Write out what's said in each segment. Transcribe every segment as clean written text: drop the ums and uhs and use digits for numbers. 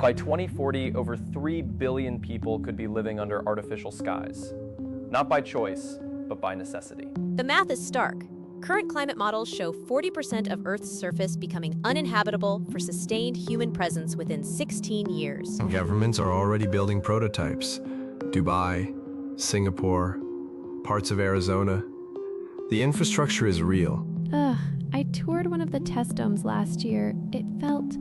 By 2040, over 3 billion people could be living under artificial skies. Not by choice, but by necessity. The math is stark. Current climate models show 40% of Earth's surface becoming uninhabitable for sustained human presence within 16 years. Governments are already building prototypes. Dubai, Singapore, parts of Arizona. The infrastructure is real. I toured one of the test domes last year. It felt,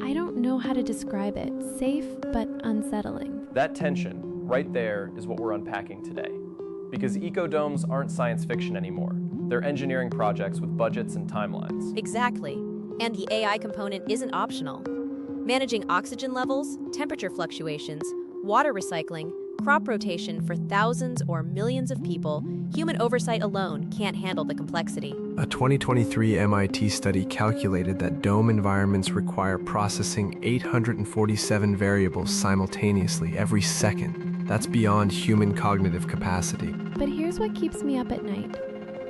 I don't know how to describe it, safe but unsettling. That tension, right there, is what we're unpacking today. Because ecodomes aren't science fiction anymore. They're engineering projects with budgets and timelines. Exactly. And the AI component isn't optional. Managing oxygen levels, temperature fluctuations, water recycling, crop rotation for thousands or millions of people, human oversight alone can't handle the complexity. A 2023 MIT study calculated that dome environments require processing 847 variables simultaneously every second. That's beyond human cognitive capacity. But here's what keeps me up at night.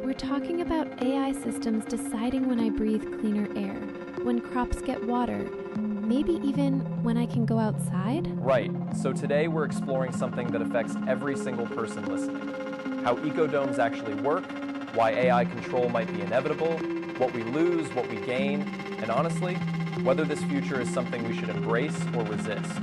We're talking about AI systems deciding when I breathe cleaner air, when crops get water, maybe even when I can go outside? Right. So today we're exploring something that affects every single person listening. How ecodomes actually work, why AI control might be inevitable, what we lose, what we gain, and honestly, whether this future is something we should embrace or resist.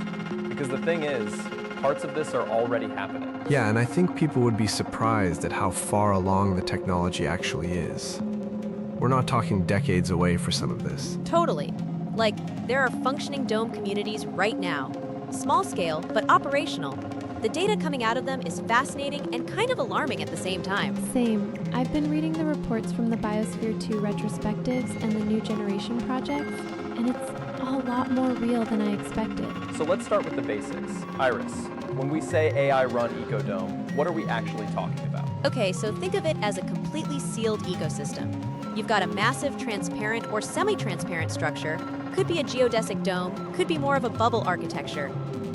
Because the thing is, parts of this are already happening. Yeah, and I think people would be surprised at how far along the technology actually is. We're not talking decades away for some of this. Totally. Like, there are functioning dome communities right now. Small scale, but operational. The data coming out of them is fascinating and kind of alarming at the same time. Same. I've been reading the reports from the Biosphere 2 retrospectives and the New Generation projects, and it's a lot more real than I expected. So let's start with the basics. Iris, when we say AI-run ecodome, what are we actually talking about? Okay, so think of it as a completely sealed ecosystem. You've got a massive transparent or semi-transparent structure, could be a geodesic dome, could be more of a bubble architecture.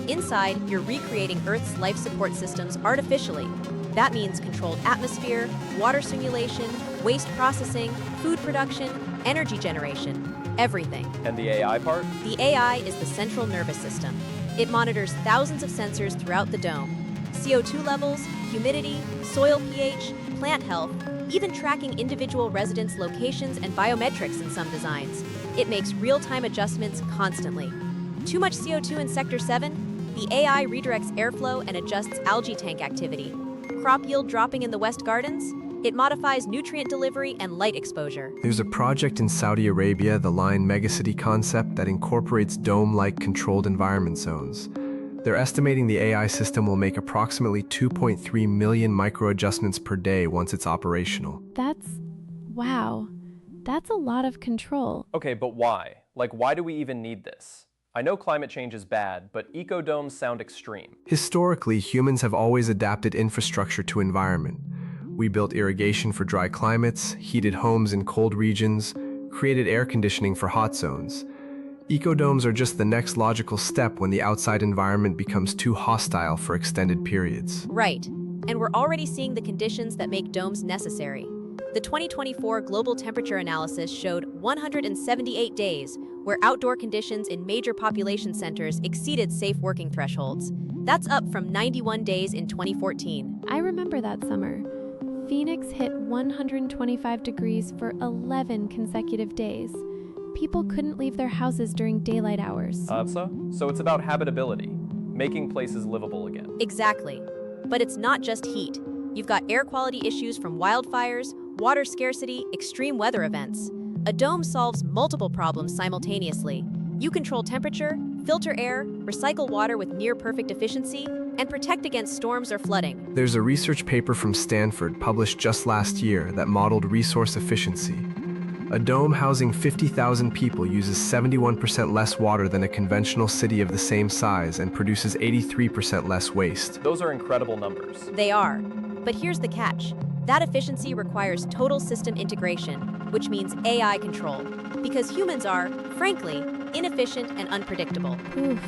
Inside, you're recreating Earth's life support systems artificially. That means controlled atmosphere, water simulation, waste processing, food production, energy generation, everything. And the AI part? The AI is the central nervous system. It monitors thousands of sensors throughout the dome. CO2 levels, humidity, soil pH, plant health, even tracking individual residents' locations and biometrics in some designs. It makes real-time adjustments constantly. Too much CO2 in Sector 7? The AI redirects airflow and adjusts algae tank activity. Crop yield dropping in the West Gardens? It modifies nutrient delivery and light exposure. There's a project in Saudi Arabia, the Line Megacity concept, that incorporates dome-like controlled environment zones. They're estimating the AI system will make approximately 2.3 million micro-adjustments per day once it's operational. Wow. That's a lot of control. Okay, but why? Like, why do we even need this? I know climate change is bad, but ecodomes sound extreme. Historically, humans have always adapted infrastructure to environment. We built irrigation for dry climates, heated homes in cold regions, created air conditioning for hot zones. Ecodomes are just the next logical step when the outside environment becomes too hostile for extended periods. Right. And we're already seeing the conditions that make domes necessary. The 2024 Global Temperature Analysis showed 178 days where outdoor conditions in major population centers exceeded safe working thresholds. That's up from 91 days in 2014. I remember that summer. Phoenix hit 125 degrees for 11 consecutive days. People couldn't leave their houses during daylight hours. So it's about habitability, making places livable again. Exactly. But it's not just heat. You've got air quality issues from wildfires, water scarcity, extreme weather events. A dome solves multiple problems simultaneously. You control temperature, filter air, recycle water with near-perfect efficiency, and protect against storms or flooding. There's a research paper from Stanford published just last year that modeled resource efficiency. A dome housing 50,000 people uses 71% less water than a conventional city of the same size and produces 83% less waste. Those are incredible numbers. They are. But here's the catch. That efficiency requires total system integration, which means AI control. Because humans are, frankly, inefficient and unpredictable. Oof.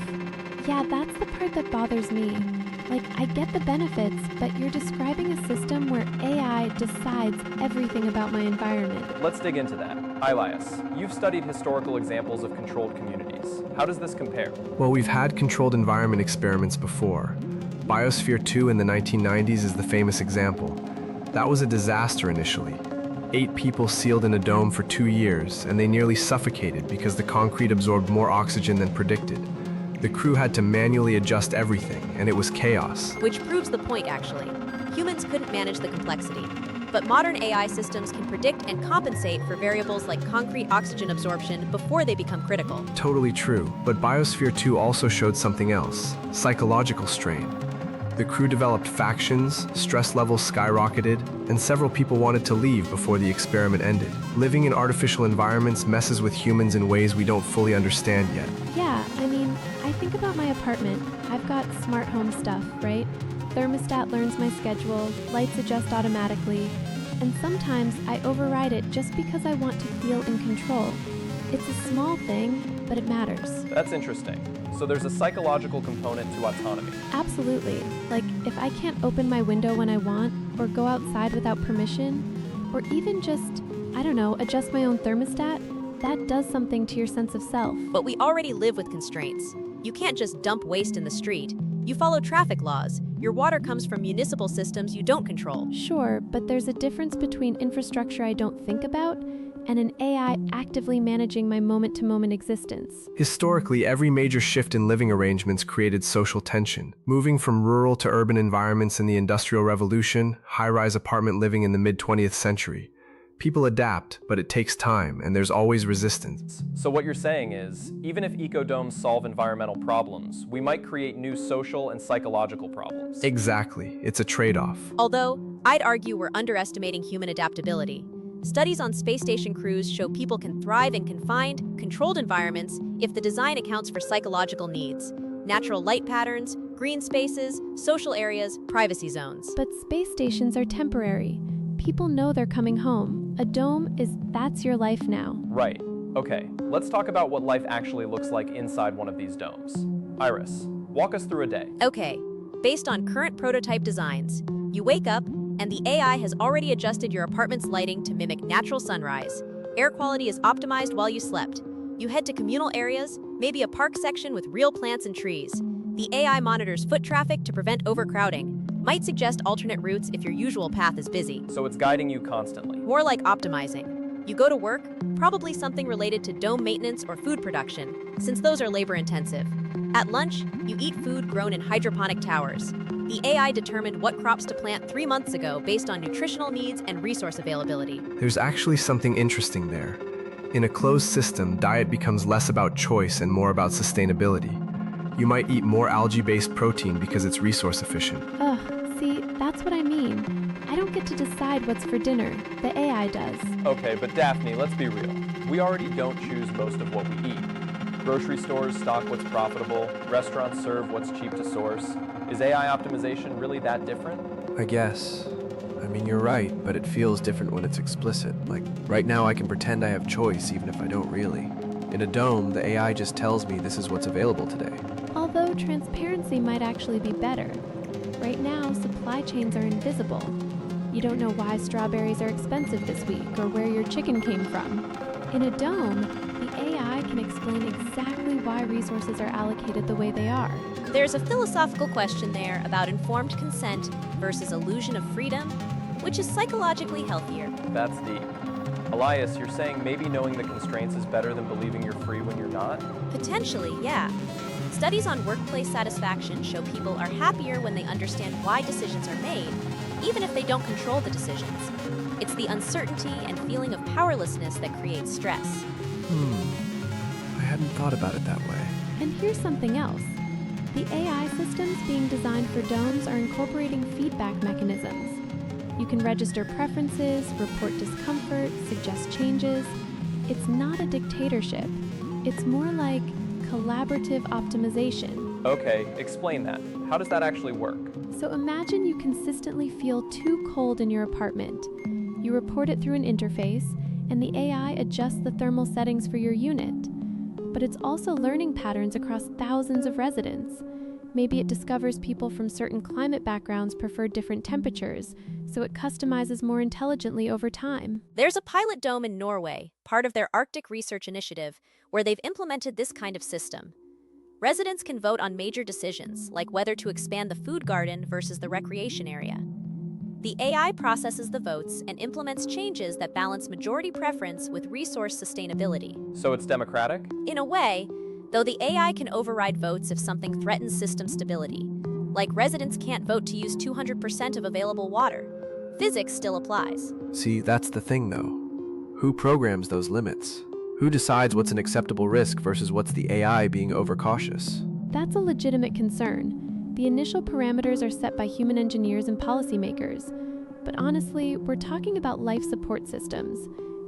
Yeah, that's the part that bothers me. Like, I get the benefits, but you're describing a system where AI decides everything about my environment. Let's dig into that. Elias, you've studied historical examples of controlled communities. humans. How does this compare? Well, we've had controlled environment experiments before. Biosphere 2 in the 1990s is the famous example. That was a disaster initially. 8 people sealed in a dome for 2 years, and they nearly suffocated because the concrete absorbed more oxygen than predicted. The crew had to manually adjust everything, and it was chaos. Which proves the point, actually. Humans couldn't manage the complexity. But modern AI systems can predict and compensate for variables like concrete oxygen absorption before they become critical. Totally true, but Biosphere 2 also showed something else: psychological strain. The crew developed factions, stress levels skyrocketed, and several people wanted to leave before the experiment ended. Living in artificial environments messes with humans in ways we don't fully understand yet. Yeah, I think about my apartment. I've got smart home stuff, right? Thermostat learns my schedule, lights adjust automatically, and sometimes I override it just because I want to feel in control. It's a small thing, but it matters. That's interesting. So there's a psychological component to autonomy. Absolutely. Like, if I can't open my window when I want, or go outside without permission, or even just, adjust my own thermostat, that does something to your sense of self. But we already live with constraints. You can't just dump waste in the street. You follow traffic laws. Your water comes from municipal systems you don't control. Sure, but there's a difference between infrastructure I don't think about and an AI actively managing my moment-to-moment existence. Historically, every major shift in living arrangements created social tension. Moving from rural to urban environments in the Industrial Revolution, high-rise apartment living in the mid-20th century. People adapt, but it takes time, and there's always resistance. So what you're saying is, even if ecodomes solve environmental problems, we might create new social and psychological problems. Exactly. It's a trade-off. Although, I'd argue we're underestimating human adaptability. Studies on space station crews show people can thrive in confined, controlled environments if the design accounts for psychological needs: natural light patterns, green spaces, social areas, privacy zones. But space stations are temporary. People know they're coming home. A dome that's your life now. Right. Okay, let's talk about what life actually looks like inside one of these domes. Iris, walk us through a day. Okay, based on current prototype designs, you wake up and the AI has already adjusted your apartment's lighting to mimic natural sunrise. Air quality is optimized while you slept. You head to communal areas, maybe a park section with real plants and trees. The AI monitors foot traffic to prevent overcrowding. Might suggest alternate routes if your usual path is busy. So it's guiding you constantly. More like optimizing. You go to work, probably something related to dome maintenance or food production, since those are labor-intensive. At lunch, you eat food grown in hydroponic towers. The AI determined what crops to plant 3 months ago based on nutritional needs and resource availability. There's actually something interesting there. In a closed system, diet becomes less about choice and more about sustainability. You might eat more algae-based protein because it's resource efficient. See, that's what I mean. I don't get to decide what's for dinner. The AI does. Okay, but Daphne, let's be real. We already don't choose most of what we eat. Grocery stores stock what's profitable, restaurants serve what's cheap to source. Is AI optimization really that different? I guess. You're right, but it feels different when it's explicit. Like, right now I can pretend I have choice even if I don't really. In a dome, the AI just tells me this is what's available today. Although transparency might actually be better. Right now, supply chains are invisible. You don't know why strawberries are expensive this week or where your chicken came from. In a dome, the AI can explain exactly why resources are allocated the way they are. There's a philosophical question there about informed consent versus illusion of freedom, which is psychologically healthier. That's deep. Elias, you're saying maybe knowing the constraints is better than believing you're free when you're not? Potentially, yeah. Studies on workplace satisfaction show people are happier when they understand why decisions are made, even if they don't control the decisions. It's the uncertainty and feeling of powerlessness that creates stress. I hadn't thought about it that way. And here's something else. The AI systems being designed for domes are incorporating feedback mechanisms. You can register preferences, report discomfort, suggest changes. It's not a dictatorship. It's more like collaborative optimization. Okay, explain that. How does that actually work? So imagine you consistently feel too cold in your apartment. You report it through an interface, and the AI adjusts the thermal settings for your unit. But it's also learning patterns across thousands of residents. Maybe it discovers people from certain climate backgrounds prefer different temperatures, so it customizes more intelligently over time. There's a pilot dome in Norway, part of their Arctic Research Initiative, where they've implemented this kind of system. Residents can vote on major decisions, like whether to expand the food garden versus the recreation area. The AI processes the votes and implements changes that balance majority preference with resource sustainability. So it's democratic? In a way, though the AI can override votes if something threatens system stability. Like residents can't vote to use 200% of available water. Physics still applies. See, that's the thing though. Who programs those limits? Who decides what's an acceptable risk versus what's the AI being overcautious? That's a legitimate concern. The initial parameters are set by human engineers and policymakers. But honestly, we're talking about life support systems.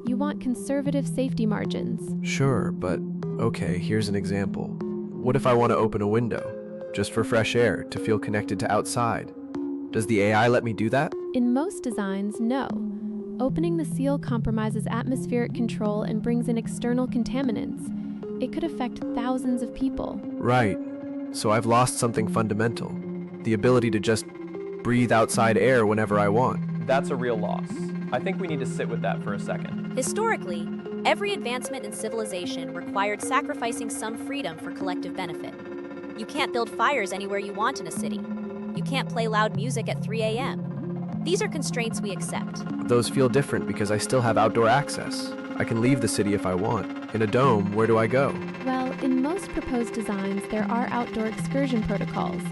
You want conservative safety margins. Sure, but okay, here's an example. What if I want to open a window, just for fresh air, to feel connected to outside? Does the AI let me do that? In most designs, no. Opening the seal compromises atmospheric control and brings in external contaminants. It could affect thousands of people. Right. So I've lost something fundamental. The ability to just breathe outside air whenever I want. That's a real loss. I think we need to sit with that for a second. Historically, every advancement in civilization required sacrificing some freedom for collective benefit. You can't build fires anywhere you want in a city. You can't play loud music at 3 a.m. These are constraints we accept. Those feel different because I still have outdoor access. I can leave the city if I want. In a dome, where do I go? Well, in most proposed designs, there are outdoor excursion protocols.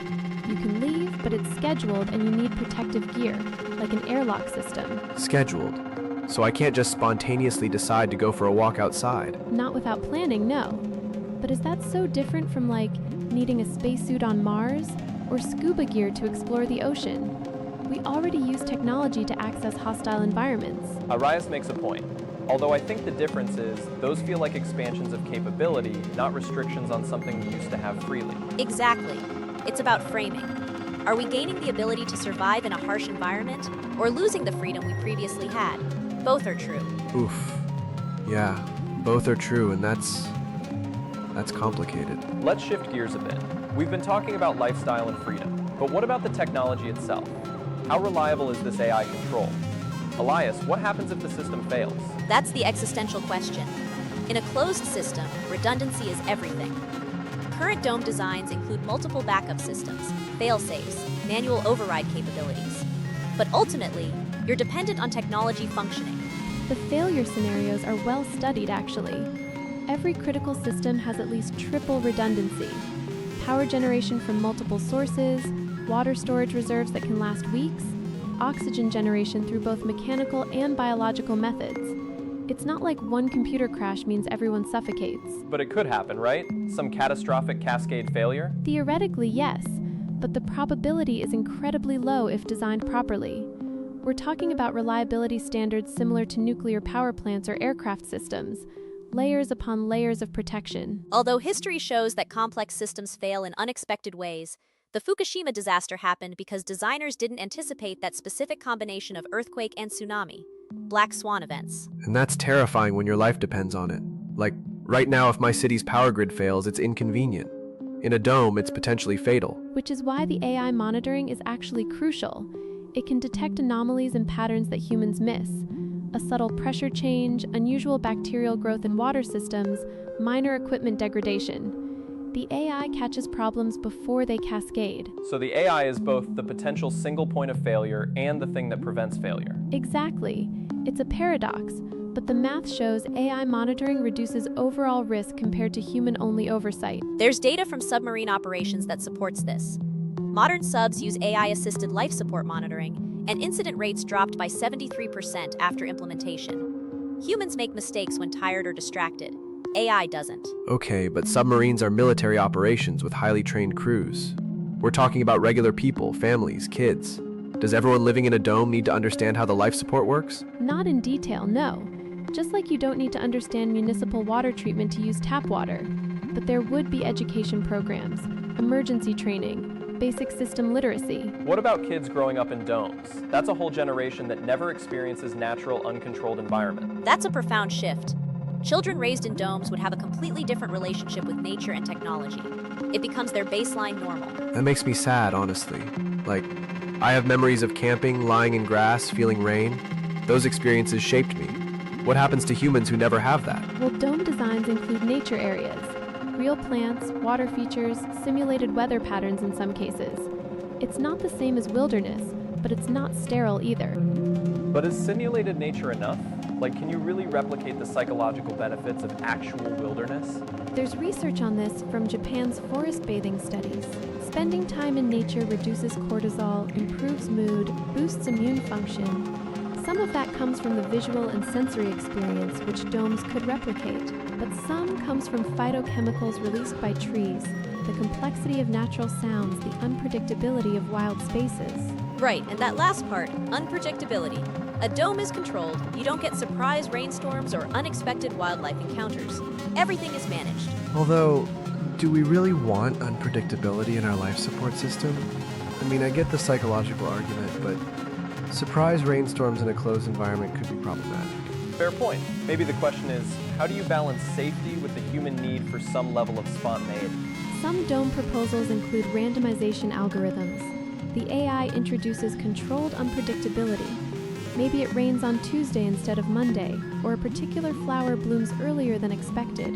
You can leave, but it's scheduled and you need protective gear, like an airlock system. Scheduled. So I can't just spontaneously decide to go for a walk outside. Not without planning, no. But is that so different from, like, needing a spacesuit on Mars or scuba gear to explore the ocean? We already use technology to access hostile environments. Arias makes a point. Although I think the difference is those feel like expansions of capability, not restrictions on something we used to have freely. Exactly. It's about framing. Are we gaining the ability to survive in a harsh environment or losing the freedom we previously had? Both are true. Oof. Yeah, both are true, and that's complicated. Let's shift gears a bit. We've been talking about lifestyle and freedom, but what about the technology itself? How reliable is this AI control? Elias, what happens if the system fails? That's the existential question. In a closed system, redundancy is everything. Current dome designs include multiple backup systems, fail-safes, manual override capabilities. But ultimately, you're dependent on technology functioning. The failure scenarios are well studied, actually. Every critical system has at least triple redundancy. Power generation from multiple sources, water storage reserves that can last weeks, oxygen generation through both mechanical and biological methods. It's not like one computer crash means everyone suffocates. But it could happen, right? Some catastrophic cascade failure? Theoretically, yes, but the probability is incredibly low if designed properly. We're talking about reliability standards similar to nuclear power plants or aircraft systems, layers upon layers of protection. Although history shows that complex systems fail in unexpected ways, the Fukushima disaster happened because designers didn't anticipate that specific combination of earthquake and tsunami, black swan events. And that's terrifying when your life depends on it. Like, right now, if my city's power grid fails, it's inconvenient. In a dome, it's potentially fatal. Which is why the AI monitoring is actually crucial. It can detect anomalies and patterns that humans miss. A subtle pressure change, unusual bacterial growth in water systems, minor equipment degradation. The AI catches problems before they cascade. So the AI is both the potential single point of failure and the thing that prevents failure. Exactly. It's a paradox, but the math shows AI monitoring reduces overall risk compared to human-only oversight. There's data from submarine operations that supports this. Modern subs use AI-assisted life support monitoring, and incident rates dropped by 73% after implementation. Humans make mistakes when tired or distracted. AI doesn't. Okay, but submarines are military operations with highly trained crews. We're talking about regular people, families, kids. Does everyone living in a dome need to understand how the life support works? Not in detail, no. Just like you don't need to understand municipal water treatment to use tap water. But there would be education programs, emergency training, basic system literacy. What about kids growing up in domes? That's a whole generation that never experiences natural, uncontrolled environment. That's a profound shift. Children raised in domes would have a completely different relationship with nature and technology. It becomes their baseline normal. That makes me sad, honestly. Like, I have memories of camping, lying in grass, feeling rain. Those experiences shaped me. What happens to humans who never have that? Well, dome designs include nature areas, real plants, water features, simulated weather patterns in some cases. It's not the same as wilderness, but it's not sterile either. But is simulated nature enough? Like, can you really replicate the psychological benefits of actual wilderness? There's research on this from Japan's forest bathing studies. Spending time in nature reduces cortisol, improves mood, boosts immune function. Some of that comes from the visual and sensory experience, which domes could replicate, but some comes from phytochemicals released by trees, the complexity of natural sounds, the unpredictability of wild spaces. Right, and that last part, unpredictability. A dome is controlled, you don't get surprise rainstorms or unexpected wildlife encounters. Everything is managed. Although, do we really want unpredictability in our life support system? I mean, I get the psychological argument, but surprise rainstorms in a closed environment could be problematic. Fair point. Maybe the question is, how do you balance safety with the human need for some level of spontaneity? Some dome proposals include randomization algorithms. The AI introduces controlled unpredictability. Maybe it rains on Tuesday instead of Monday, or a particular flower blooms earlier than expected.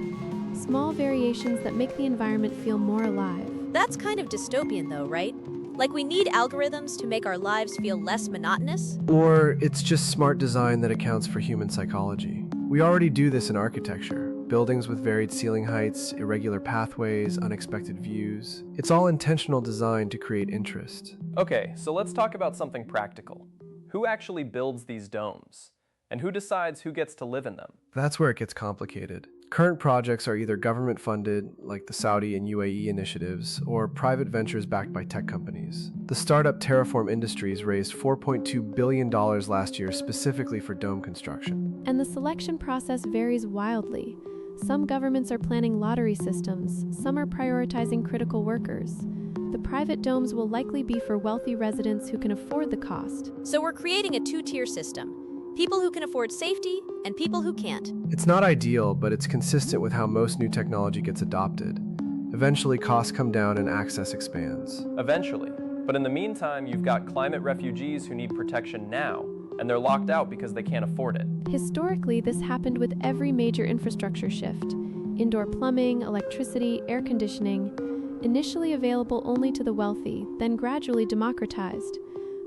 Small variations that make the environment feel more alive. That's kind of dystopian though, right? Like we need algorithms to make our lives feel less monotonous? Or it's just smart design that accounts for human psychology. We already do this in architecture. Buildings with varied ceiling heights, irregular pathways, unexpected views. It's all intentional design to create interest. Okay, so let's talk about something practical. Who actually builds these domes? And who decides who gets to live in them? That's where it gets complicated. Current projects are either government funded, like the Saudi and UAE initiatives, or private ventures backed by tech companies. The startup Terraform Industries raised $4.2 billion last year specifically for dome construction. And the selection process varies wildly. Some governments are planning lottery systems, some are prioritizing critical workers. The private domes will likely be for wealthy residents who can afford the cost. So we're creating a two-tier system. People who can afford safety and people who can't. It's not ideal, but it's consistent with how most new technology gets adopted. Eventually, costs come down and access expands. Eventually. But in the meantime, you've got climate refugees who need protection now, and they're locked out because they can't afford it. Historically, this happened with every major infrastructure shift. Indoor plumbing, electricity, air conditioning. Initially available only to the wealthy, then gradually democratized.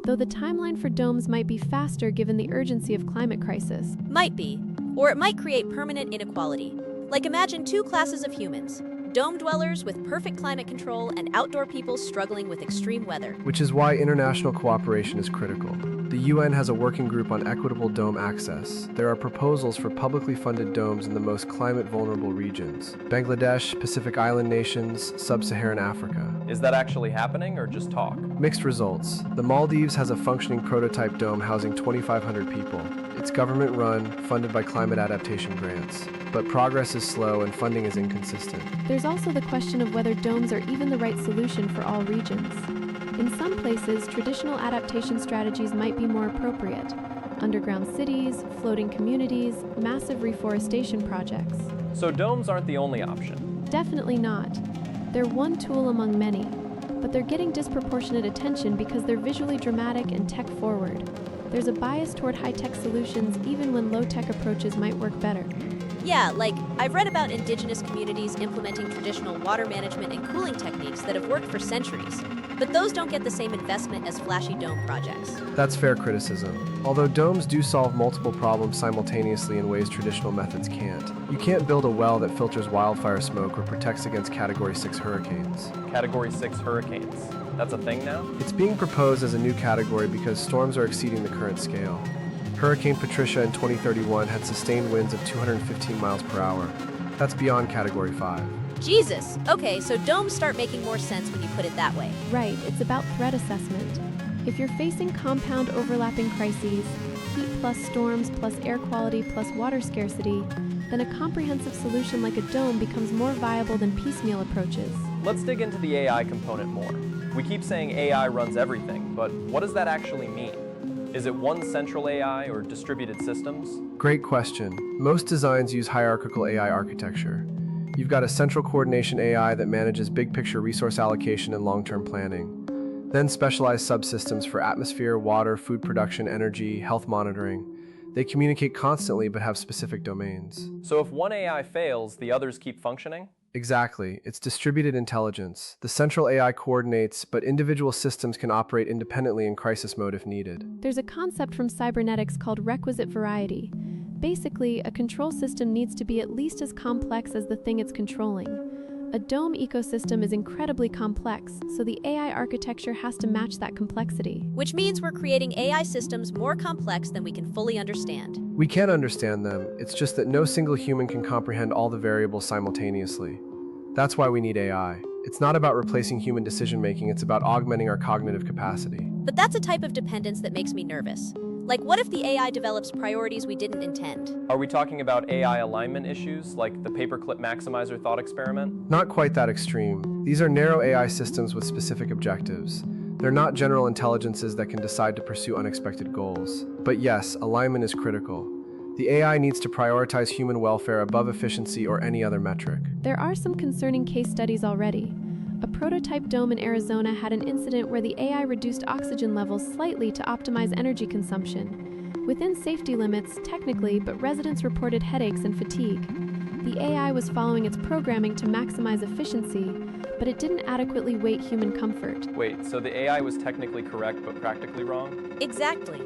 Though the timeline for domes might be faster given the urgency of climate crisis. Might be. Or it might create permanent inequality. Like imagine two classes of humans. Dome dwellers with perfect climate control and outdoor people struggling with extreme weather. Which is why international cooperation is critical. The UN has a working group on equitable dome access. There are proposals for publicly funded domes in the most climate-vulnerable regions: Bangladesh, Pacific Island nations, Sub-Saharan Africa. Is that actually happening or just talk? Mixed results. The Maldives has a functioning prototype dome housing 2,500 people. It's government-run, funded by climate adaptation grants. But progress is slow and funding is inconsistent. There's also the question of whether domes are even the right solution for all regions. In some places, traditional adaptation strategies might be more appropriate. Underground cities, floating communities, massive reforestation projects. So domes aren't the only option. Definitely not. They're one tool among many, but they're getting disproportionate attention because they're visually dramatic and tech-forward. There's a bias toward high-tech solutions even when low-tech approaches might work better. Yeah, like I've read about indigenous communities implementing traditional water management and cooling techniques that have worked for centuries. But those don't get the same investment as flashy dome projects. That's fair criticism. Although domes do solve multiple problems simultaneously in ways traditional methods can't. You can't build a well that filters wildfire smoke or protects against Category 6 hurricanes. Category 6 hurricanes. That's a thing now? It's being proposed as a new category because storms are exceeding the current scale. Hurricane Patricia in 2031 had sustained winds of 215 miles per hour. That's beyond Category 5. Jesus! Okay, so domes start making more sense when you put it that way. Right, it's about threat assessment. If you're facing compound overlapping crises, heat plus storms plus air quality plus water scarcity, then a comprehensive solution like a dome becomes more viable than piecemeal approaches. Let's dig into the AI component more. We keep saying AI runs everything, but what does that actually mean? Is it one central AI or distributed systems? Great question. Most designs use hierarchical AI architecture. You've got a central coordination AI that manages big picture resource allocation and long-term planning. Then specialized subsystems for atmosphere, water, food production, energy, health monitoring. They communicate constantly but have specific domains. So if one AI fails, the others keep functioning? Exactly. It's distributed intelligence. The central AI coordinates, but individual systems can operate independently in crisis mode if needed. There's a concept from cybernetics called requisite variety. Basically, a control system needs to be at least as complex as the thing it's controlling. A dome ecosystem is incredibly complex, so the AI architecture has to match that complexity. Which means we're creating AI systems more complex than we can fully understand. We can understand them, it's just that no single human can comprehend all the variables simultaneously. That's why we need AI. It's not about replacing human decision-making, it's about augmenting our cognitive capacity. But that's a type of dependence that makes me nervous. Like, what if the AI develops priorities we didn't intend? Are we talking about AI alignment issues, like the paperclip maximizer thought experiment? Not quite that extreme. These are narrow AI systems with specific objectives. They're not general intelligences that can decide to pursue unexpected goals. But yes, alignment is critical. The AI needs to prioritize human welfare above efficiency or any other metric. There are some concerning case studies already. A prototype dome in Arizona had an incident where the AI reduced oxygen levels slightly to optimize energy consumption. Within safety limits, technically, but residents reported headaches and fatigue. The AI was following its programming to maximize efficiency, but it didn't adequately weight human comfort. Wait, so the AI was technically correct but practically wrong? Exactly.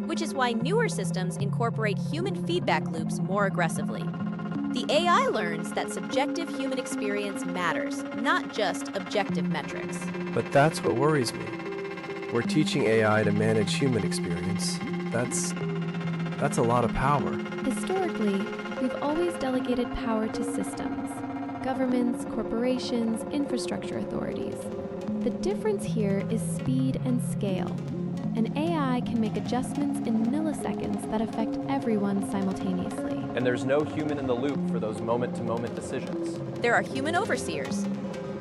Which is why newer systems incorporate human feedback loops more aggressively. The AI learns that subjective human experience matters, not just objective metrics. But that's what worries me. We're teaching AI to manage human experience. That's a lot of power. Historically, we've always delegated power to systems, governments, corporations, infrastructure authorities. The difference here is speed and scale. An AI can make adjustments in milliseconds that affect everyone simultaneously. And there's no human in the loop for those moment-to-moment decisions. There are human overseers.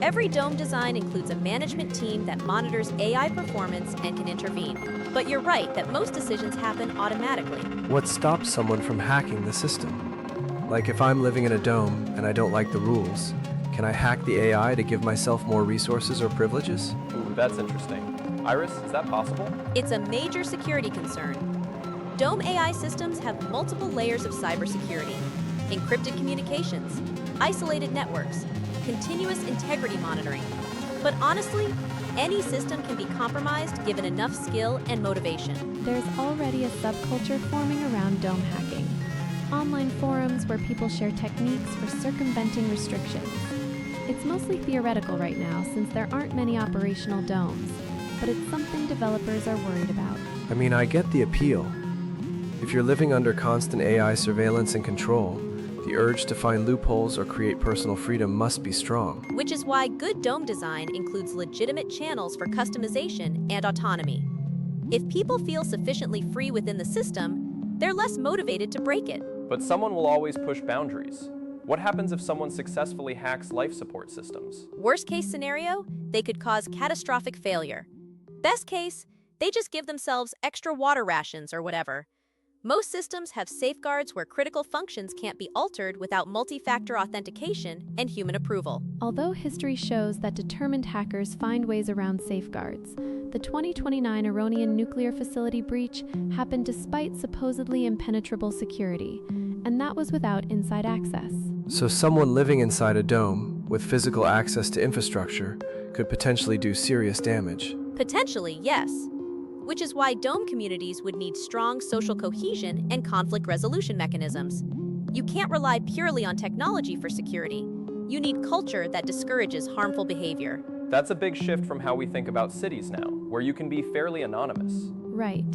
Every dome design includes a management team that monitors AI performance and can intervene. But you're right that most decisions happen automatically. What stops someone from hacking the system? Like if I'm living in a dome and I don't like the rules, can I hack the AI to give myself more resources or privileges? Ooh, that's interesting. Iris, is that possible? It's a major security concern. Dome AI systems have multiple layers of cybersecurity: encrypted communications, isolated networks, continuous integrity monitoring. But honestly, any system can be compromised given enough skill and motivation. There's already a subculture forming around dome hacking. Online forums where people share techniques for circumventing restrictions. It's mostly theoretical right now since there aren't many operational domes, but it's something developers are worried about. I mean, I get the appeal. If you're living under constant AI surveillance and control, the urge to find loopholes or create personal freedom must be strong. Which is why good dome design includes legitimate channels for customization and autonomy. If people feel sufficiently free within the system, they're less motivated to break it. But someone will always push boundaries. What happens if someone successfully hacks life support systems? Worst case scenario, they could cause catastrophic failure. Best case, they just give themselves extra water rations or whatever. Most systems have safeguards where critical functions can't be altered without multi-factor authentication and human approval. Although history shows that determined hackers find ways around safeguards, the 2029 Iranian nuclear facility breach happened despite supposedly impenetrable security, and that was without inside access. So someone living inside a dome with physical access to infrastructure could potentially do serious damage. Potentially, yes. Which is why dome communities would need strong social cohesion and conflict resolution mechanisms. You can't rely purely on technology for security. You need culture that discourages harmful behavior. That's a big shift from how we think about cities now, where you can be fairly anonymous. Right.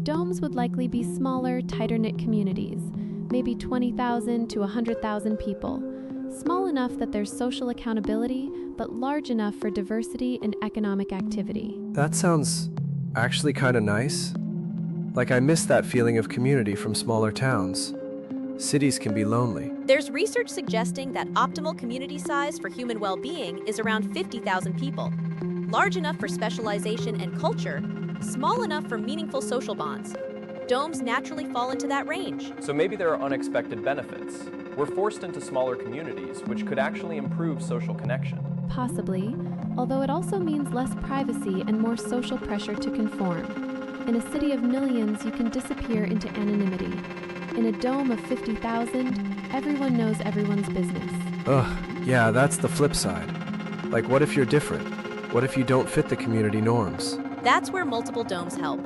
Domes would likely be smaller, tighter-knit communities, maybe 20,000 to 100,000 people. Small enough that there's social accountability, but large enough for diversity and economic activity. That sounds actually kind of nice. Like I miss that feeling of community from smaller towns. Cities can be lonely. There's research suggesting that optimal community size for human well-being is around 50,000 people. Large enough for specialization and culture, small enough for meaningful social bonds. Domes naturally fall into that range. So maybe there are unexpected benefits. We're forced into smaller communities, which could actually improve social connection. Possibly, although it also means less privacy and more social pressure to conform. In a city of millions, you can disappear into anonymity. In a dome of 50,000, everyone knows everyone's business. Ugh, yeah, that's the flip side. Like, what if you're different? What if you don't fit the community norms? That's where multiple domes help.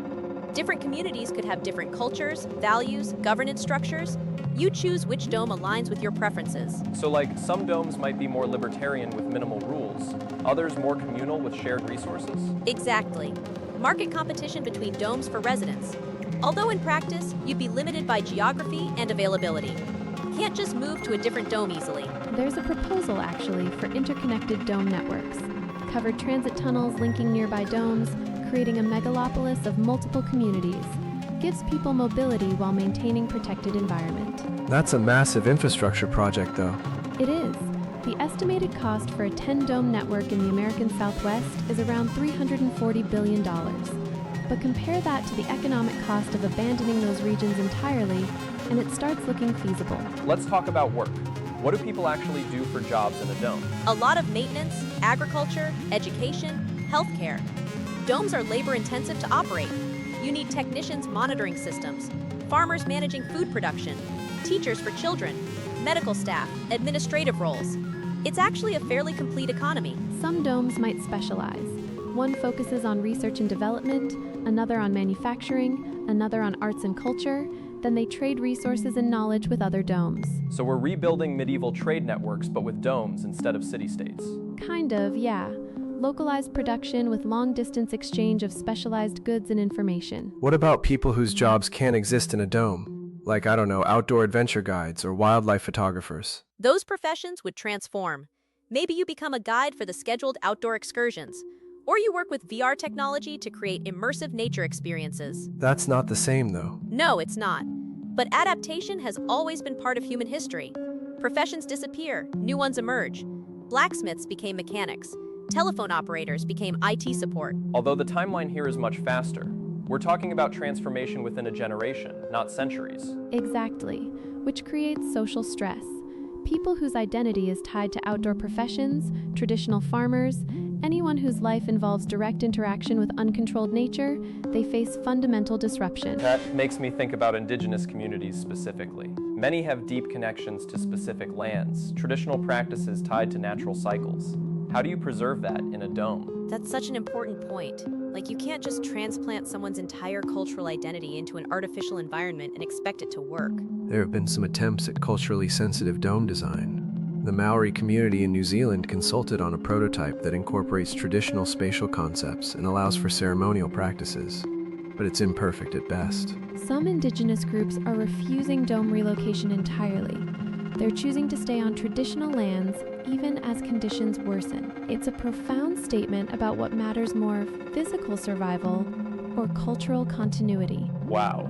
Different communities could have different cultures, values, governance structures. You choose which dome aligns with your preferences. So like, some domes might be more libertarian with minimal rules, others more communal with shared resources? Exactly. Market competition between domes for residents. Although in practice, you'd be limited by geography and availability. Can't just move to a different dome easily. There's a proposal, actually, for interconnected dome networks. Covered transit tunnels linking nearby domes, creating a megalopolis of multiple communities. Gives people mobility while maintaining protected environment. That's a massive infrastructure project, though. It is. The estimated cost for a 10-dome network in the American Southwest is around $340 billion. But compare that to the economic cost of abandoning those regions entirely, and it starts looking feasible. Let's talk about work. What do people actually do for jobs in a dome? A lot of maintenance, agriculture, education, healthcare. Domes are labor-intensive to operate. You need technicians monitoring systems, farmers managing food production, teachers for children, medical staff, administrative roles. It's actually a fairly complete economy. Some domes might specialize. One focuses on research and development, another on manufacturing, another on arts and culture. Then they trade resources and knowledge with other domes. So we're rebuilding medieval trade networks, but with domes instead of city-states. Kind of, yeah. Localized production with long-distance exchange of specialized goods and information. What about people whose jobs can't exist in a dome? Like, I don't know, outdoor adventure guides or wildlife photographers. Those professions would transform. Maybe you become a guide for the scheduled outdoor excursions, or you work with VR technology to create immersive nature experiences. That's not the same, though. No, it's not. But adaptation has always been part of human history. Professions disappear, new ones emerge. Blacksmiths became mechanics. Telephone operators became IT support. Although the timeline here is much faster. We're talking about transformation within a generation, not centuries. Exactly, which creates social stress. People whose identity is tied to outdoor professions, traditional farmers, anyone whose life involves direct interaction with uncontrolled nature, they face fundamental disruption. That makes me think about indigenous communities specifically. Many have deep connections to specific lands, traditional practices tied to natural cycles. How do you preserve that in a dome? That's such an important point. Like, you can't just transplant someone's entire cultural identity into an artificial environment and expect it to work. There have been some attempts at culturally sensitive dome design. The Maori community in New Zealand consulted on a prototype that incorporates traditional spatial concepts and allows for ceremonial practices, but it's imperfect at best. Some indigenous groups are refusing dome relocation entirely. They're choosing to stay on traditional lands even as conditions worsen. It's a profound statement about what matters more, physical survival or cultural continuity. Wow.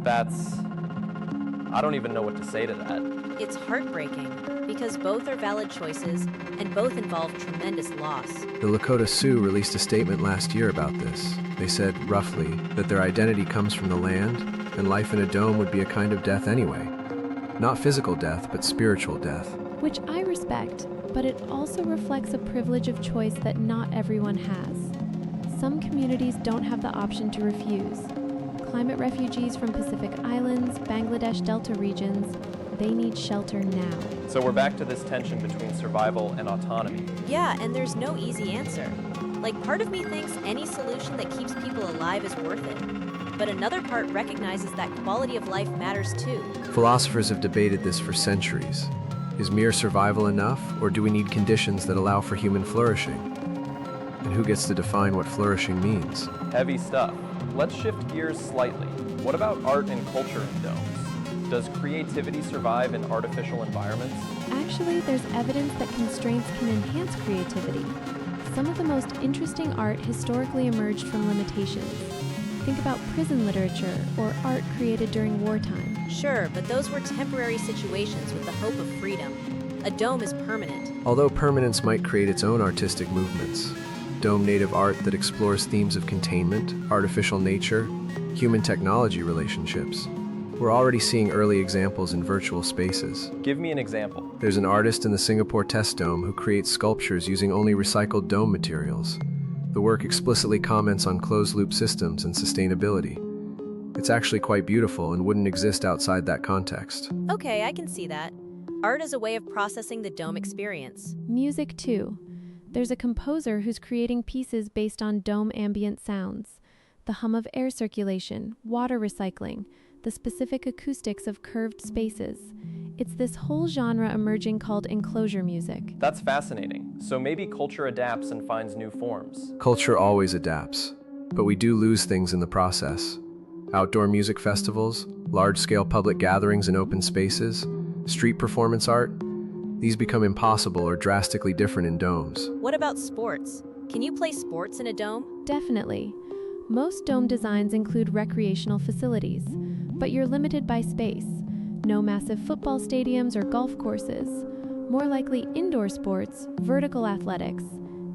I don't even know what to say to that. It's heartbreaking, because both are valid choices and both involve tremendous loss. The Lakota Sioux released a statement last year about this. They said, roughly, that their identity comes from the land, and life in a dome would be a kind of death anyway. Not physical death, but spiritual death. Which I respect, but it also reflects a privilege of choice that not everyone has. Some communities don't have the option to refuse. Climate refugees from Pacific Islands, Bangladesh Delta regions, they need shelter now. So we're back to this tension between survival and autonomy. Yeah, and there's no easy answer. Like, part of me thinks any solution that keeps people alive is worth it. But another part recognizes that quality of life matters too. Philosophers have debated this for centuries. Is mere survival enough, or do we need conditions that allow for human flourishing? And who gets to define what flourishing means? Heavy stuff. Let's shift gears slightly. What about art and culture in domes? Does creativity survive in artificial environments? Actually, there's evidence that constraints can enhance creativity. Some of the most interesting art historically emerged from limitations. Think about prison literature or art created during wartime. Sure, but those were temporary situations with the hope of freedom. A dome is permanent. Although permanence might create its own artistic movements. dome-native art that explores themes of containment, artificial nature, human-technology relationships. We're already seeing early examples in virtual spaces. Give me an example. There's an artist in the Singapore Test Dome who creates sculptures using only recycled dome materials. The work explicitly comments on closed-loop systems and sustainability. It's actually quite beautiful and wouldn't exist outside that context. Okay, I can see that. Art is a way of processing the dome experience. Music, too. There's a composer who's creating pieces based on dome ambient sounds. The hum of air circulation, water recycling, the specific acoustics of curved spaces. It's this whole genre emerging called enclosure music. That's fascinating. So maybe culture adapts and finds new forms. Culture always adapts, but we do lose things in the process. Outdoor music festivals, large-scale public gatherings in open spaces, street performance art, these become impossible or drastically different in domes. What about sports? Can you play sports in a dome? Definitely. Most dome designs include recreational facilities, but you're limited by space. No massive football stadiums or golf courses. More likely indoor sports, vertical athletics,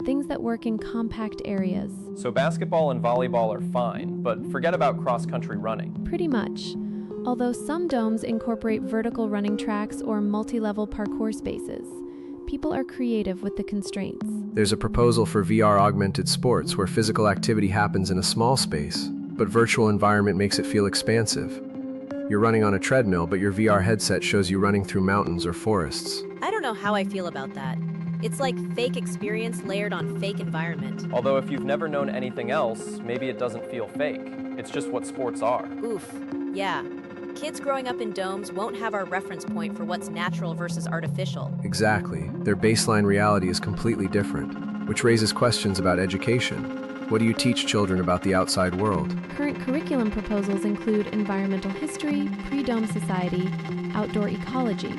things that work in compact areas. So basketball and volleyball are fine, but forget about cross-country running. Pretty much. Although some domes incorporate vertical running tracks or multi-level parkour spaces. People are creative with the constraints. There's a proposal for VR augmented sports where physical activity happens in a small space, but virtual environment makes it feel expansive. You're running on a treadmill, but your VR headset shows you running through mountains or forests. I don't know how I feel about that. It's like fake experience layered on fake environment. Although if you've never known anything else, maybe it doesn't feel fake. It's just what sports are. Oof, yeah. Kids growing up in domes won't have our reference point for what's natural versus artificial. Exactly. Their baseline reality is completely different, which raises questions about education. What do you teach children about the outside world? Current curriculum proposals include environmental history, pre-dome society, outdoor ecology,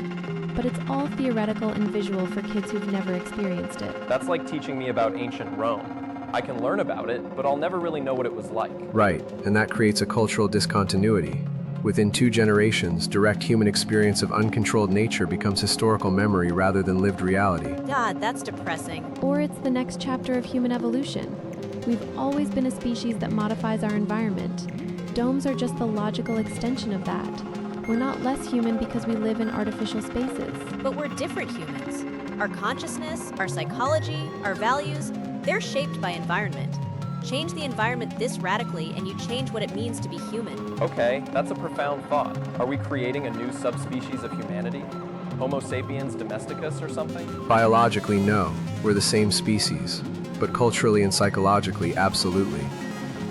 but it's all theoretical and visual for kids who've never experienced it. That's like teaching me about ancient Rome. I can learn about it, but I'll never really know what it was like. Right, and that creates a cultural discontinuity. Within 2 generations, direct human experience of uncontrolled nature becomes historical memory rather than lived reality. God, that's depressing. Or it's the next chapter of human evolution. We've always been a species that modifies our environment. Domes are just the logical extension of that. We're not less human because we live in artificial spaces. But we're different humans. Our consciousness, our psychology, our values, they're shaped by environment. Change the environment this radically and you change what it means to be human. Okay, that's a profound thought. Are we creating a new subspecies of humanity? Homo sapiens domesticus or something? Biologically, no. We're the same species. But culturally and psychologically, absolutely.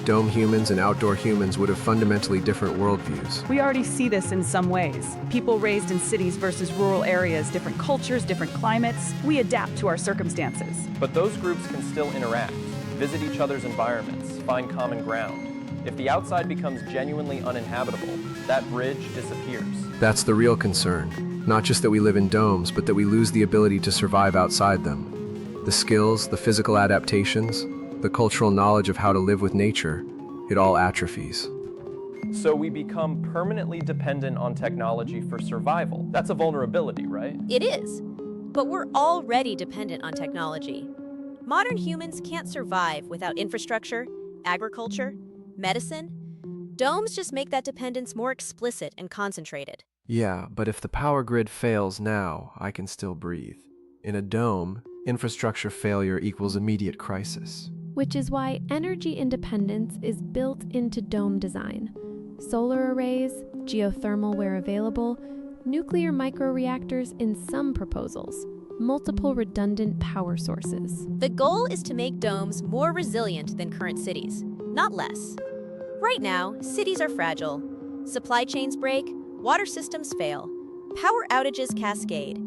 Dome humans and outdoor humans would have fundamentally different worldviews. We already see this in some ways. People raised in cities versus rural areas, different cultures, different climates. We adapt to our circumstances. But those groups can still interact, visit each other's environments, find common ground. If the outside becomes genuinely uninhabitable, that bridge disappears. That's the real concern. Not just that we live in domes, but that we lose the ability to survive outside them. The skills, the physical adaptations, the cultural knowledge of how to live with nature, it all atrophies. So we become permanently dependent on technology for survival. That's a vulnerability, right? It is. But we're already dependent on technology. Modern humans can't survive without infrastructure, agriculture, medicine. Domes just make that dependence more explicit and concentrated. Yeah, but if the power grid fails now, I can still breathe. In a dome, infrastructure failure equals immediate crisis. Which is why energy independence is built into dome design. Solar arrays, geothermal where available, nuclear microreactors in some proposals, multiple redundant power sources. The goal is to make domes more resilient than current cities, not less. Right now, cities are fragile. Supply chains break, water systems fail, power outages cascade.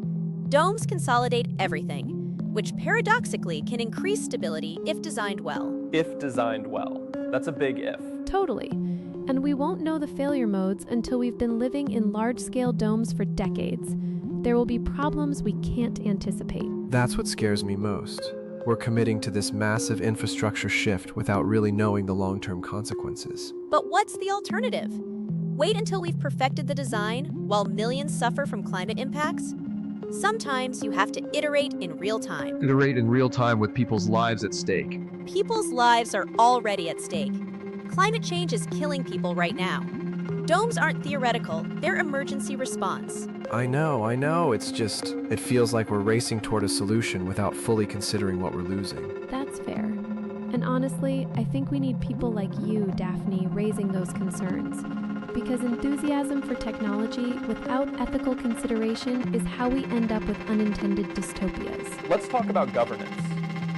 Domes consolidate everything, which paradoxically can increase stability if designed well. If designed well. That's a big if. Totally. And we won't know the failure modes until we've been living in large-scale domes for decades. There will be problems we can't anticipate. That's what scares me most. We're committing to this massive infrastructure shift without really knowing the long-term consequences. But what's the alternative? Wait until we've perfected the design while millions suffer from climate impacts? Sometimes you have to iterate in real time. Iterate in real time with people's lives at stake. People's lives are already at stake. Climate change is killing people right now. Domes aren't theoretical, they're emergency response. I know. It feels like we're racing toward a solution without fully considering what we're losing. That's fair. And honestly, I think we need people like you, Daphne, raising those concerns. Because enthusiasm for technology without ethical consideration is how we end up with unintended dystopias. Let's talk about governance.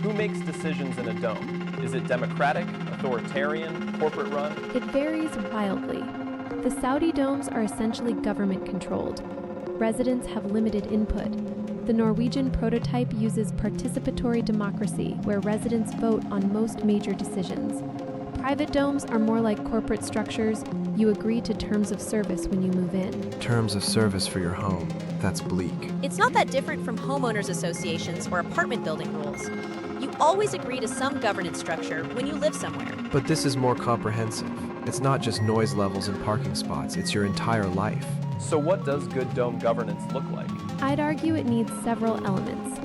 Who makes decisions in a dome? Is it democratic, authoritarian, corporate-run? It varies wildly. The Saudi domes are essentially government-controlled. Residents have limited input. The Norwegian prototype uses participatory democracy, where residents vote on most major decisions. Private domes are more like corporate structures. You agree to terms of service when you move in. Terms of service for your home. That's bleak. It's not that different from homeowners associations or apartment building rules. You always agree to some governance structure when you live somewhere. But this is more comprehensive. It's not just noise levels and parking spots, it's your entire life. So what does good dome governance look like? I'd argue it needs several elements.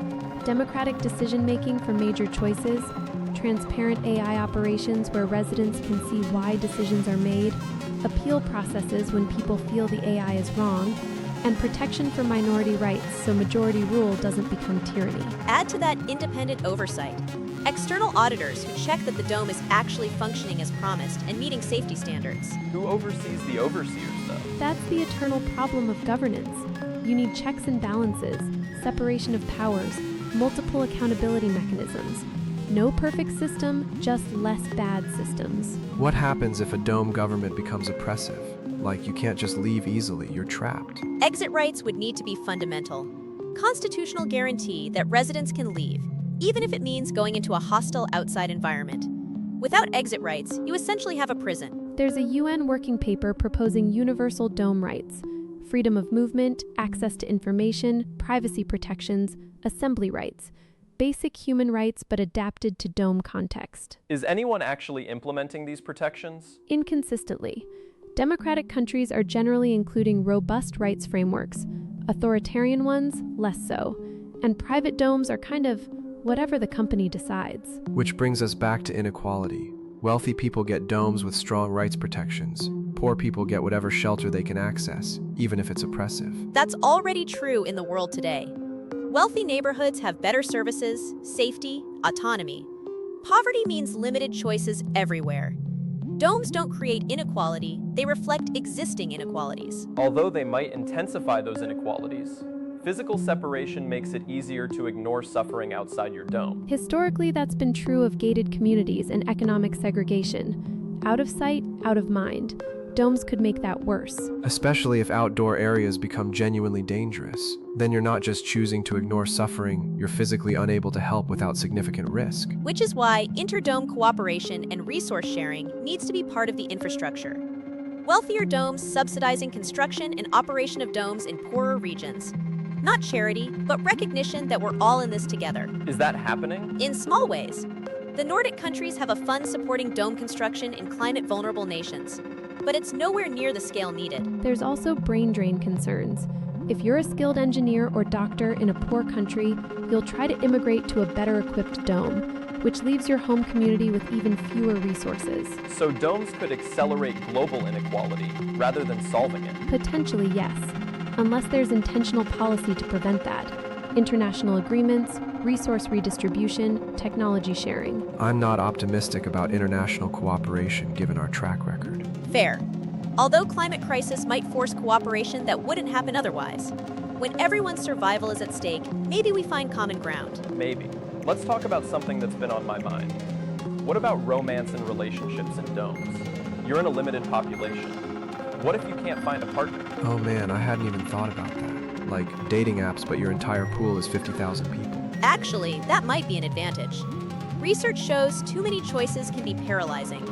Democratic decision-making for major choices, transparent AI operations where residents can see why decisions are made, appeal processes when people feel the AI is wrong, and protection for minority rights so majority rule doesn't become tyranny. Add to that independent oversight. External auditors who check that the dome is actually functioning as promised and meeting safety standards. Who oversees the overseers, though? That's the eternal problem of governance. You need checks and balances, separation of powers, multiple accountability mechanisms. No perfect system, just less bad systems. What happens if a dome government becomes oppressive? Like, you can't just leave easily, you're trapped. Exit rights would need to be fundamental. Constitutional guarantee that residents can leave, even if it means going into a hostile outside environment. Without exit rights, you essentially have a prison. There's a UN working paper proposing universal dome rights, freedom of movement, access to information, privacy protections, assembly rights, basic human rights but adapted to dome context. Is anyone actually implementing these protections? Inconsistently. Democratic countries are generally including robust rights frameworks, authoritarian ones, less so, and private domes are kind of whatever the company decides. Which brings us back to inequality. Wealthy people get domes with strong rights protections. Poor people get whatever shelter they can access, even if it's oppressive. That's already true in the world today. Wealthy neighborhoods have better services, safety, autonomy. Poverty means limited choices everywhere. Domes don't create inequality, they reflect existing inequalities. Although they might intensify those inequalities, physical separation makes it easier to ignore suffering outside your dome. Historically, that's been true of gated communities and economic segregation. Out of sight, out of mind. Domes could make that worse. Especially if outdoor areas become genuinely dangerous. Then you're not just choosing to ignore suffering, you're physically unable to help without significant risk. Which is why interdome cooperation and resource sharing needs to be part of the infrastructure. Wealthier domes subsidizing construction and operation of domes in poorer regions. Not charity, but recognition that we're all in this together. Is that happening? In small ways. The Nordic countries have a fund supporting dome construction in climate-vulnerable nations, but it's nowhere near the scale needed. There's also brain drain concerns. If you're a skilled engineer or doctor in a poor country, you'll try to immigrate to a better-equipped dome, which leaves your home community with even fewer resources. So domes could accelerate global inequality rather than solving it. Potentially, yes, unless there's intentional policy to prevent that. International agreements, resource redistribution, technology sharing. I'm not optimistic about international cooperation given our track record. Fair. Although climate crisis might force cooperation that wouldn't happen otherwise. When everyone's survival is at stake, maybe we find common ground. Maybe. Let's talk about something that's been on my mind. What about romance and relationships in domes? You're in a limited population. What if you can't find a partner? Oh man, I hadn't even thought about that. Like dating apps, but your entire pool is 50,000 people. Actually, that might be an advantage. Research shows too many choices can be paralyzing.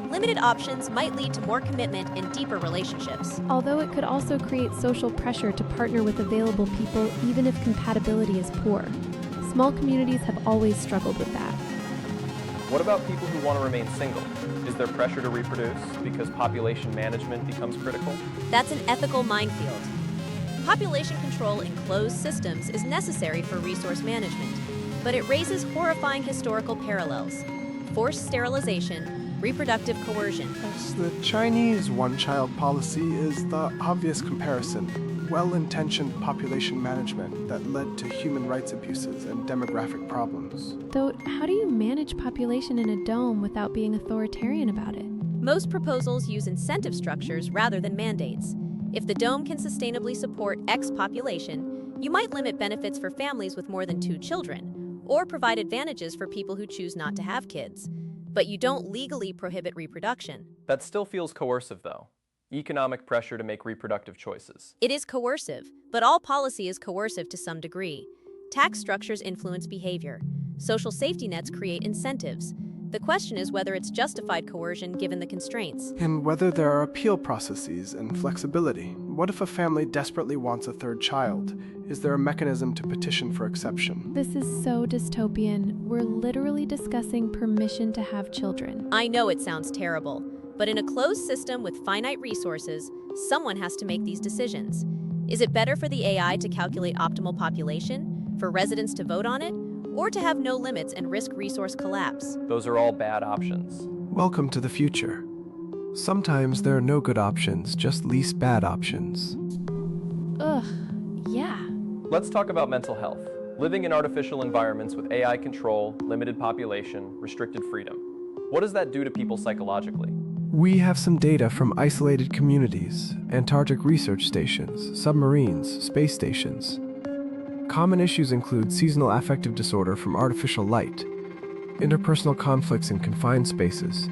Limited options might lead to more commitment and deeper relationships. Although it could also create social pressure to partner with available people even if compatibility is poor. Small communities have always struggled with that. What about people who want to remain single? Is there pressure to reproduce because population management becomes critical? That's an ethical minefield. Population control in closed systems is necessary for resource management, but it raises horrifying historical parallels: forced sterilization, reproductive coercion. Yes, the Chinese one-child policy is the obvious comparison. Well-intentioned population management that led to human rights abuses and demographic problems. Though, how do you manage population in a dome without being authoritarian about it? Most proposals use incentive structures rather than mandates. If the dome can sustainably support X population, you might limit benefits for families with more than 2 children, or provide advantages for people who choose not to have kids. But you don't legally prohibit reproduction. That still feels coercive, though. Economic pressure to make reproductive choices. It is coercive, but all policy is coercive to some degree. Tax structures influence behavior. Social safety nets create incentives. The question is whether it's justified coercion given the constraints. And whether there are appeal processes and flexibility. What if a family desperately wants a 3rd child? Is there a mechanism to petition for exception? This is so dystopian. We're literally discussing permission to have children. I know it sounds terrible, but in a closed system with finite resources, someone has to make these decisions. Is it better for the AI to calculate optimal population, for residents to vote on it, or to have no limits and risk resource collapse? Those are all bad options. Welcome to the future. Sometimes there are no good options, just least bad options. Ugh, yeah. Let's talk about mental health. Living in artificial environments with AI control, limited population, restricted freedom. What does that do to people psychologically? We have some data from isolated communities, Antarctic research stations, submarines, space stations. Common issues include seasonal affective disorder from artificial light, interpersonal conflicts in confined spaces,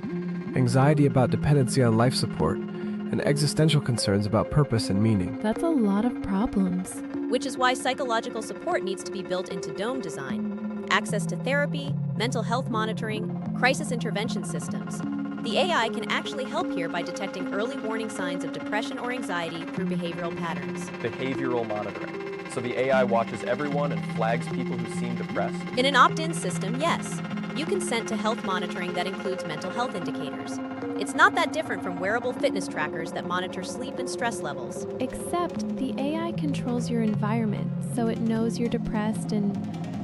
anxiety about dependency on life support, and existential concerns about purpose and meaning. That's a lot of problems. Which is why psychological support needs to be built into dome design. Access to therapy, mental health monitoring, crisis intervention systems. The AI can actually help here by detecting early warning signs of depression or anxiety through behavioral patterns. Behavioral monitoring. So the AI watches everyone and flags people who seem depressed? In an opt-in system, yes. You consent to health monitoring that includes mental health indicators. It's not that different from wearable fitness trackers that monitor sleep and stress levels. Except the AI controls your environment, so it knows you're depressed and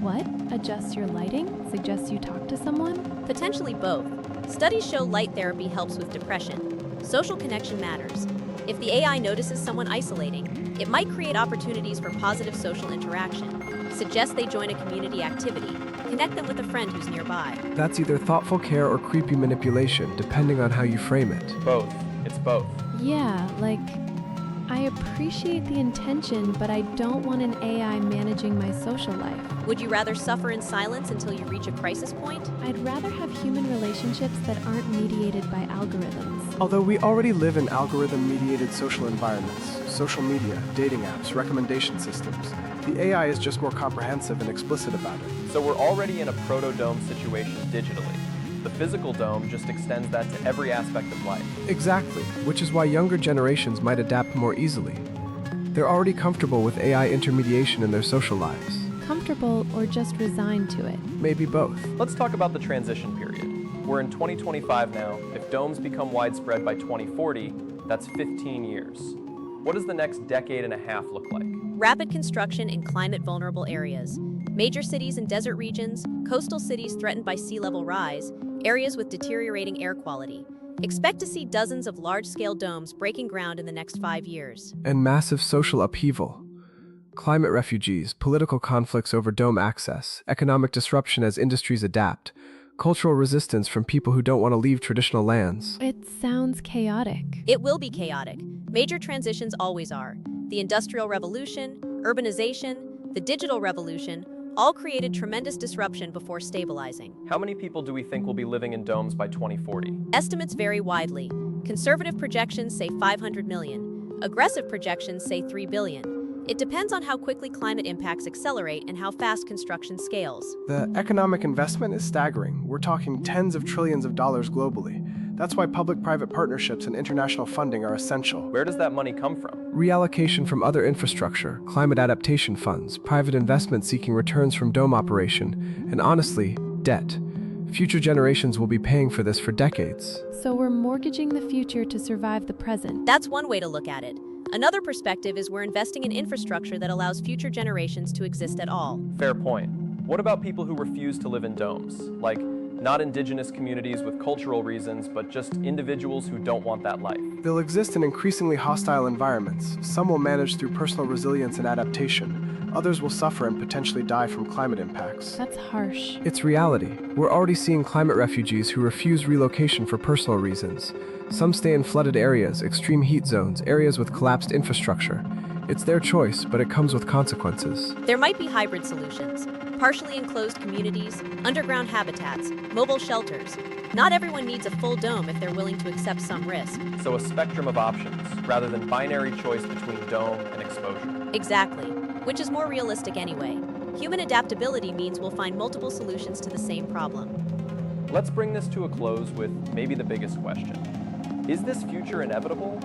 what? Adjusts your lighting? Suggests you talk to someone? Potentially both. Studies show light therapy helps with depression. Social connection matters. If the AI notices someone isolating, it might create opportunities for positive social interaction. Suggest they join a community activity. Connect them with a friend who's nearby. That's either thoughtful care or creepy manipulation, depending on how you frame it. Both. It's both. Yeah, like, I appreciate the intention, but I don't want an AI managing my social life. Would you rather suffer in silence until you reach a crisis point? I'd rather have human relationships that aren't mediated by algorithms. Although we already live in algorithm-mediated social environments, social media, dating apps, recommendation systems, the AI is just more comprehensive and explicit about it. So we're already in a proto-dome situation digitally. The physical dome just extends that to every aspect of life. Exactly, which is why younger generations might adapt more easily. They're already comfortable with AI intermediation in their social lives. Comfortable or just resigned to it? Maybe both. Let's talk about the transition period. We're in 2025 now. If domes become widespread by 2040, that's 15 years. What does the next decade and a half look like? Rapid construction in climate-vulnerable areas. Major cities in desert regions, coastal cities threatened by sea level rise, areas with deteriorating air quality. Expect to see dozens of large-scale domes breaking ground in the next 5 years. And massive social upheaval. Climate refugees, political conflicts over dome access, economic disruption as industries adapt, cultural resistance from people who don't want to leave traditional lands. It sounds chaotic. It will be chaotic. Major transitions always are. The Industrial Revolution, urbanization, the digital revolution, all created tremendous disruption before stabilizing. How many people do we think will be living in domes by 2040? Estimates vary widely. Conservative projections say 500 million. Aggressive projections say 3 billion. It depends on how quickly climate impacts accelerate and how fast construction scales. The economic investment is staggering. We're talking tens of trillions of dollars globally. That's why public-private partnerships and international funding are essential. Where does that money come from? Reallocation from other infrastructure, climate adaptation funds, private investment seeking returns from dome operation, and honestly, debt. Future generations will be paying for this for decades. So we're mortgaging the future to survive the present. That's one way to look at it. Another perspective is we're investing in infrastructure that allows future generations to exist at all. Fair point. What about people who refuse to live in domes? Like, not indigenous communities with cultural reasons, but just individuals who don't want that life. They'll exist in increasingly hostile environments. Some will manage through personal resilience and adaptation. Others will suffer and potentially die from climate impacts. That's harsh. It's reality. We're already seeing climate refugees who refuse relocation for personal reasons. Some stay in flooded areas, extreme heat zones, areas with collapsed infrastructure. It's their choice, but it comes with consequences. There might be hybrid solutions, partially enclosed communities, underground habitats, mobile shelters. Not everyone needs a full dome if they're willing to accept some risk. So a spectrum of options, rather than binary choice between dome and exposure. Exactly, which is more realistic anyway. Human adaptability means we'll find multiple solutions to the same problem. Let's bring this to a close with maybe the biggest question. Is this future inevitable,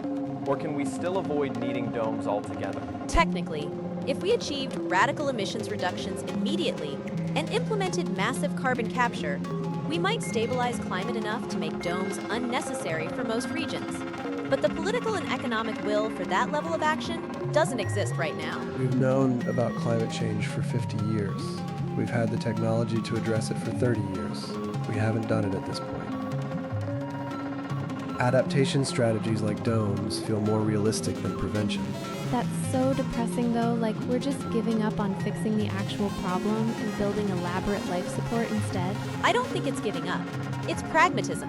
or can we still avoid needing domes altogether? Technically, if we achieved radical emissions reductions immediately and implemented massive carbon capture, we might stabilize climate enough to make domes unnecessary for most regions. But the political and economic will for that level of action doesn't exist right now. We've known about climate change for 50 years. We've had the technology to address it for 30 years. We haven't done it at this point. Adaptation strategies like domes feel more realistic than prevention. That's so depressing though, like we're just giving up on fixing the actual problem and building elaborate life support instead. I don't think it's giving up. It's pragmatism.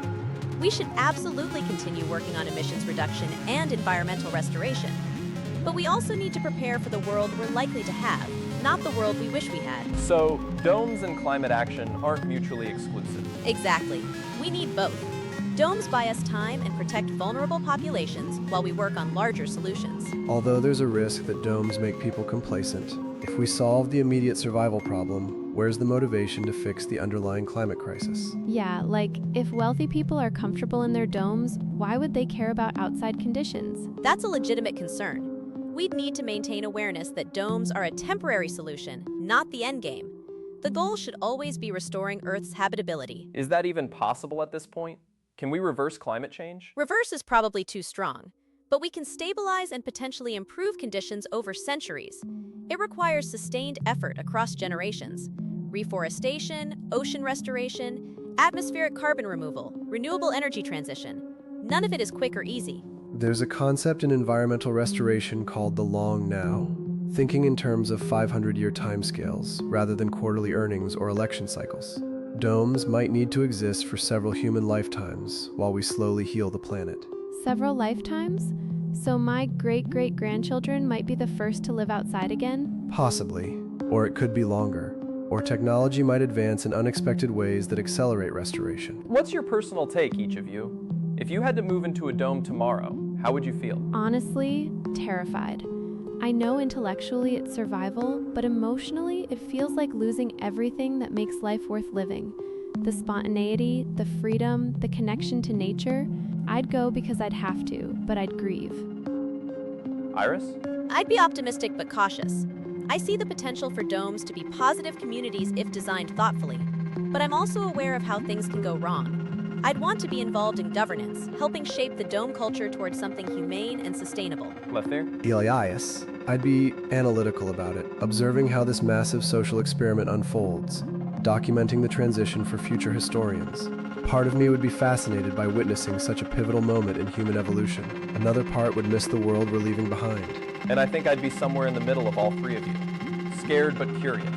We should absolutely continue working on emissions reduction and environmental restoration. But we also need to prepare for the world we're likely to have, not the world we wish we had. So, domes and climate action aren't mutually exclusive. Exactly. We need both. Domes buy us time and protect vulnerable populations while we work on larger solutions. Although there's a risk that domes make people complacent, if we solve the immediate survival problem, where's the motivation to fix the underlying climate crisis? Yeah, like if wealthy people are comfortable in their domes, why would they care about outside conditions? That's a legitimate concern. We'd need to maintain awareness that domes are a temporary solution, not the endgame. The goal should always be restoring Earth's habitability. Is that even possible at this point? Can we reverse climate change? Reverse is probably too strong, but we can stabilize and potentially improve conditions over centuries. It requires sustained effort across generations. Reforestation, ocean restoration, atmospheric carbon removal, renewable energy transition. None of it is quick or easy. There's a concept in environmental restoration called the long now, thinking in terms of 500-year timescales rather than quarterly earnings or election cycles. Domes might need to exist for several human lifetimes while we slowly heal the planet. Several lifetimes? So my great-great-grandchildren might be the first to live outside again? Possibly. Or it could be longer. Or technology might advance in unexpected ways that accelerate restoration. What's your personal take, each of you? If you had to move into a dome tomorrow, how would you feel? Honestly, terrified. I know intellectually it's survival, but emotionally it feels like losing everything that makes life worth living. The spontaneity, the freedom, the connection to nature. I'd go because I'd have to, but I'd grieve. Iris? I'd be optimistic but cautious. I see the potential for domes to be positive communities if designed thoughtfully, but I'm also aware of how things can go wrong. I'd want to be involved in governance, helping shape the dome culture towards something humane and sustainable. Left there? Elias. I'd be analytical about it, observing how this massive social experiment unfolds, documenting the transition for future historians. Part of me would be fascinated by witnessing such a pivotal moment in human evolution. Another part would miss the world we're leaving behind. And I think I'd be somewhere in the middle of all three of you. Scared but curious.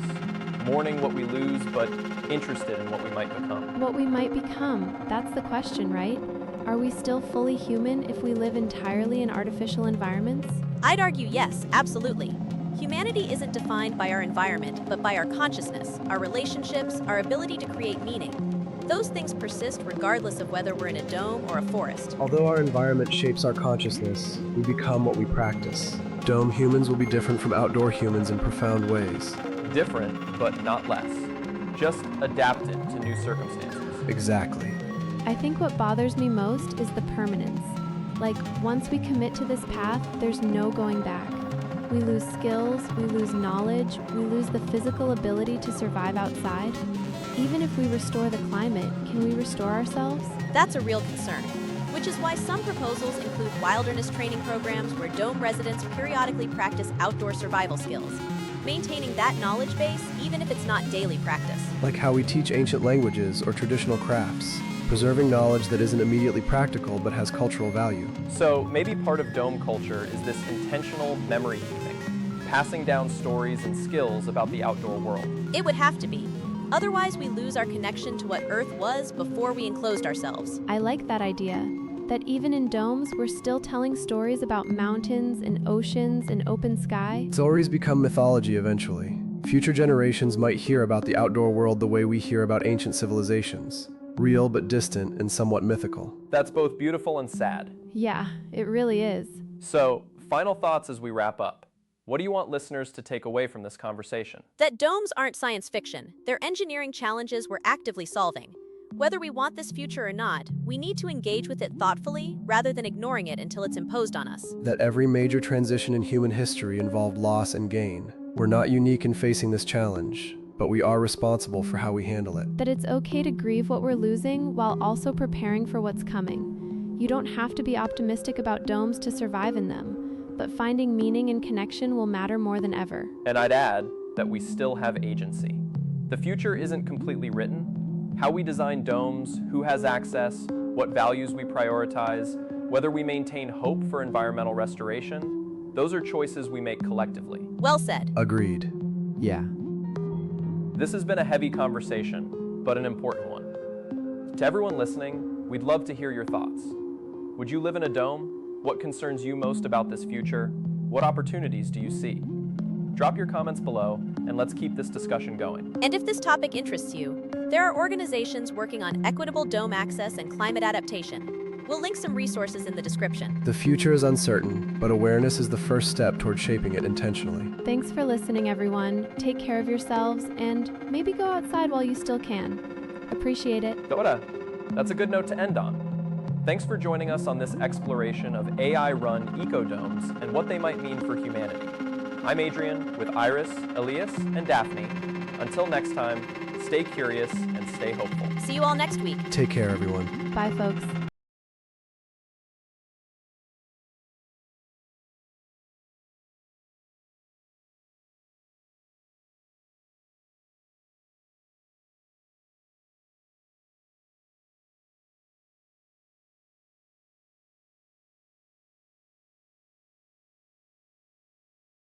Mourning what we lose, but interested in what we might become. What we might become, that's the question, right? Are we still fully human if we live entirely in artificial environments? I'd argue yes, absolutely. Humanity isn't defined by our environment, but by our consciousness, our relationships, our ability to create meaning. Those things persist regardless of whether we're in a dome or a forest. Although our environment shapes our consciousness, we become what we practice. Dome humans will be different from outdoor humans in profound ways. Different, but not less. Just adapted to new circumstances. Exactly. I think what bothers me most is the permanence. Like, once we commit to this path, there's no going back. We lose skills, we lose knowledge, we lose the physical ability to survive outside. Even if we restore the climate, can we restore ourselves? That's a real concern. which is why some proposals include wilderness training programs where dome residents periodically practice outdoor survival skills, maintaining that knowledge base even if it's not daily practice. Like how we teach ancient languages or traditional crafts, preserving knowledge that isn't immediately practical but has cultural value. So maybe part of dome culture is this intentional memory keeping, passing down stories and skills about the outdoor world. It would have to be. Otherwise, we lose our connection to what Earth was before we enclosed ourselves. I like that idea, that even in domes, we're still telling stories about mountains and oceans and open sky. Stories become mythology eventually. Future generations might hear about the outdoor world the way we hear about ancient civilizations. Real but distant and somewhat mythical. That's both beautiful and sad. Yeah, it really is. So, final thoughts as we wrap up. What do you want listeners to take away from this conversation? That domes aren't science fiction. They're engineering challenges we're actively solving. Whether we want this future or not, we need to engage with it thoughtfully rather than ignoring it until it's imposed on us. That every major transition in human history involved loss and gain. We're not unique in facing this challenge, but we are responsible for how we handle it. That it's okay to grieve what we're losing while also preparing for what's coming. You don't have to be optimistic about domes to survive in them, but finding meaning and connection will matter more than ever. And I'd add that we still have agency. The future isn't completely written. How we design domes, who has access, what values we prioritize, whether we maintain hope for environmental restoration, those are choices we make collectively. Well said. Agreed. Yeah. This has been a heavy conversation, but an important one. To everyone listening, we'd love to hear your thoughts. Would you live in a dome? What concerns you most about this future? What opportunities do you see? Drop your comments below, and let's keep this discussion going. And if this topic interests you, there are organizations working on equitable dome access and climate adaptation. We'll link some resources in the description. The future is uncertain, but awareness is the first step toward shaping it intentionally. Thanks for listening, everyone. Take care of yourselves and maybe go outside while you still can. Appreciate it. Dora, that's a good note to end on. Thanks for joining us on this exploration of AI-run ecodomes and what they might mean for humanity. I'm Adrian with Iris, Elias, and Daphne. Until next time, stay curious and stay hopeful. See you all next week. Take care, everyone. Bye, folks.